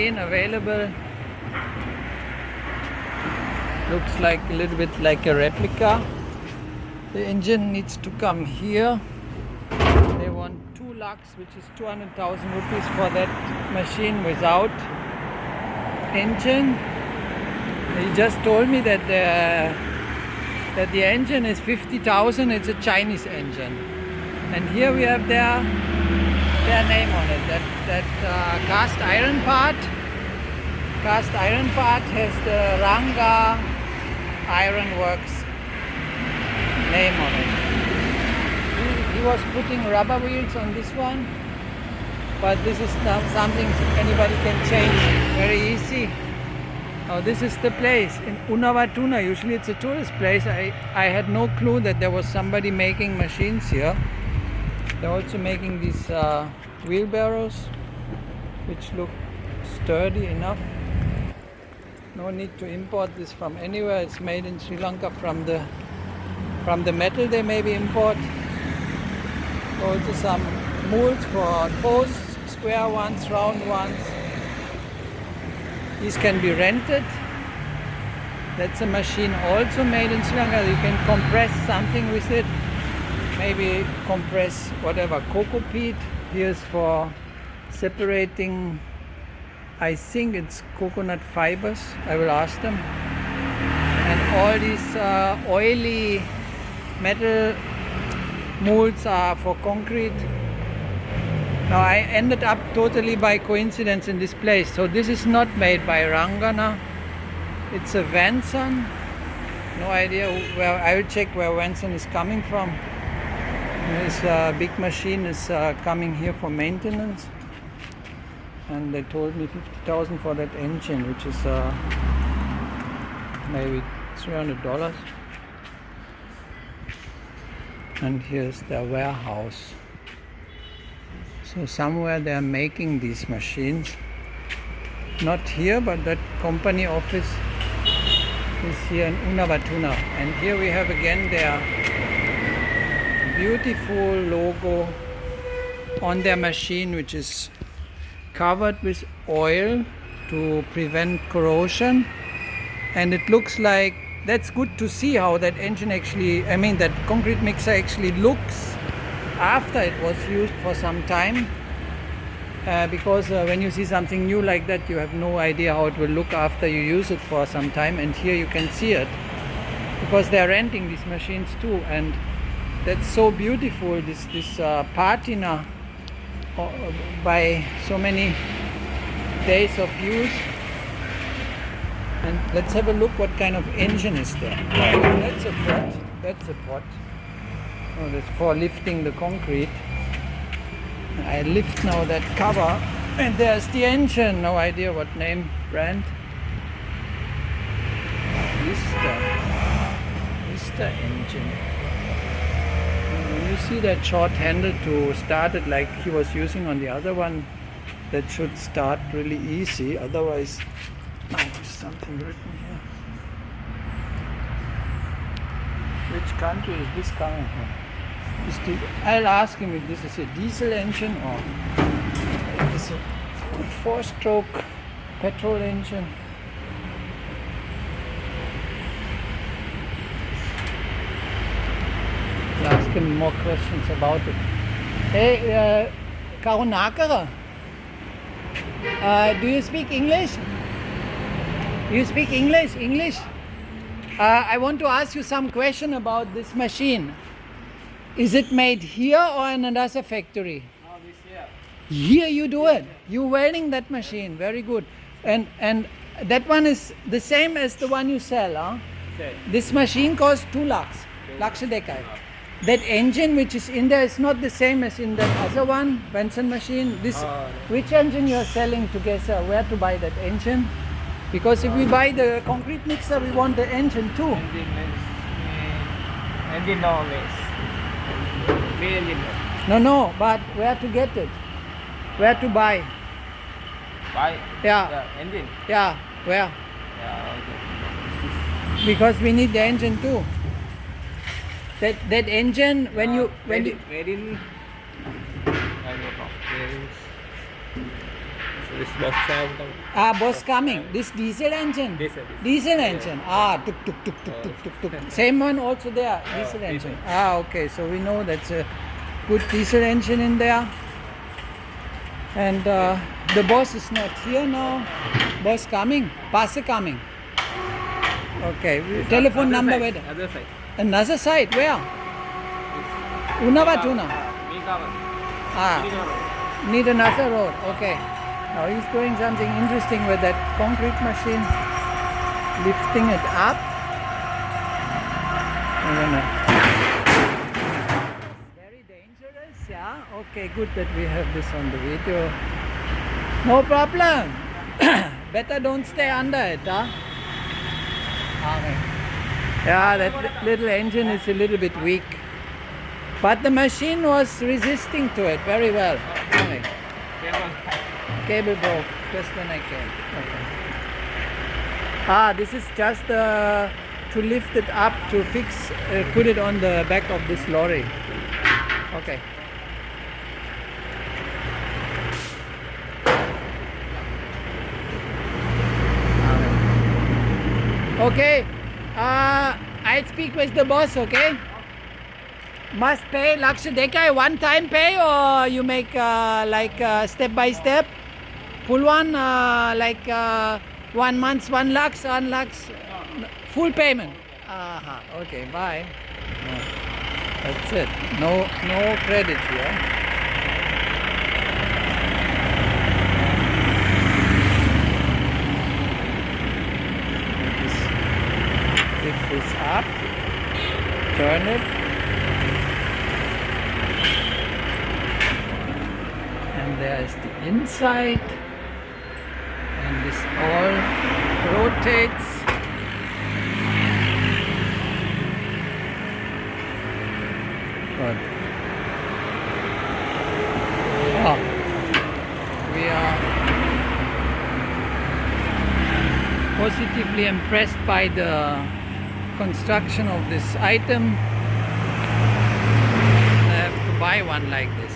machine available. Looks like a little bit like a replica. The engine needs to come here. They want 2 lakhs, which is 200,000 rupees for that machine without engine. He just told me that the engine is 50,000. It's a Chinese engine, and here we have their name on it. That cast iron part. Cast iron part has the Ranga Iron Works name on it. He was putting rubber wheels on this one, but this is not something anybody can change very easy. Now this is the place in Unawatuna. Usually it's a tourist place. I had no clue that there was somebody making machines here. They're also making these wheelbarrows, which look sturdy enough. No need to import this from anywhere. It's made in Sri Lanka from the metal they maybe import. Also some molds for posts, square ones, round ones. These can be rented. That's a machine also made in Sri Lanka. You can compress something with it. Maybe compress whatever, cocoa peat. Here's for separating, I think it's coconut fibers. I will ask them. And all these oily metal molds are for concrete. Now I ended up totally by coincidence in this place. So this is not made by Ranga. It's a Vanson. No idea where. I will check where Vanson is coming from. This big machine is coming here for maintenance, and they told me 50,000 for that engine, which is maybe $300. And here's their warehouse. So somewhere they are making these machines. Not here, but that company office is here in Unawatuna. And here we have again their beautiful logo on their machine, which is covered with oil to prevent corrosion. And it looks like, that's good to see how that engine actually, that concrete mixer actually looks after it was used for some time, because when you see something new like that, you have no idea how it will look after you use it for some time. And here you can see it, because they are renting these machines too, and that's so beautiful, this patina by so many days of use. And let's have a look what kind of engine is there. That's a pot. That's a pot. Oh, that's for lifting the concrete. I lift now that cover, and there's the engine. No idea what name, brand. Vista engine. When you see that short handle to start it like he was using on the other one, that should start really easy. Otherwise, there's something written here. Which country is this coming from? I'll ask him if this is a diesel engine or if it's a 4-stroke petrol engine. I'll ask him more questions about it. Hey, Karunakara, do you speak English? You speak English? English? I want to ask you some question about this machine. Is it made here or in another factory? No, this here. Here you do it. You're welding that machine. Very good. And that one is the same as the one you sell, huh? Same. This machine costs 2 lakhs. Lakshadekar. That engine which is in there is not the same as in that other one, Benson machine. This, which engine you are selling together? Where to buy that engine? Because if we buy the concrete mixer, we want the engine too. Engine always. No, but where to get it? Where to buy? Buy? Yeah. Engine? Yeah, where? Yeah, okay. Because we need the engine too. That engine, when you... Made in... This box have come. Boss coming. This diesel engine? Diesel. Diesel engine. Tuk tuk tuk tuk tuk tuk tuk. Same one also there. Diesel engine. Okay. So we know that's a good diesel engine in there. And the boss is not here now. Boss coming. Passe coming. Okay. Telephone number Side, where? Other side. Another side. Where? Unawatuna. Need another road. Okay. Now he's doing something interesting with that concrete machine, lifting it up. Very dangerous, yeah. Okay, good that we have this on the video. No problem. Better don't stay under it, huh? Okay. Yeah, that little engine is a little bit weak. But the machine was resisting to it very well. Okay. Cable broke just when I came. Okay. This is just to lift it up to fix, put it on the back of this lorry. Okay. Okay. I'll speak with the boss, okay? Must pay Laksh Dekai one time pay, or you make step by step? Full one, 1 month, 1 lakhs, 1 lakhs, full payment. Okay, bye. That's it. No credit here. Lift this up, turn it. There is the inside, and this all rotates. Good. We are positively impressed by the construction of this item. I have to buy one like this.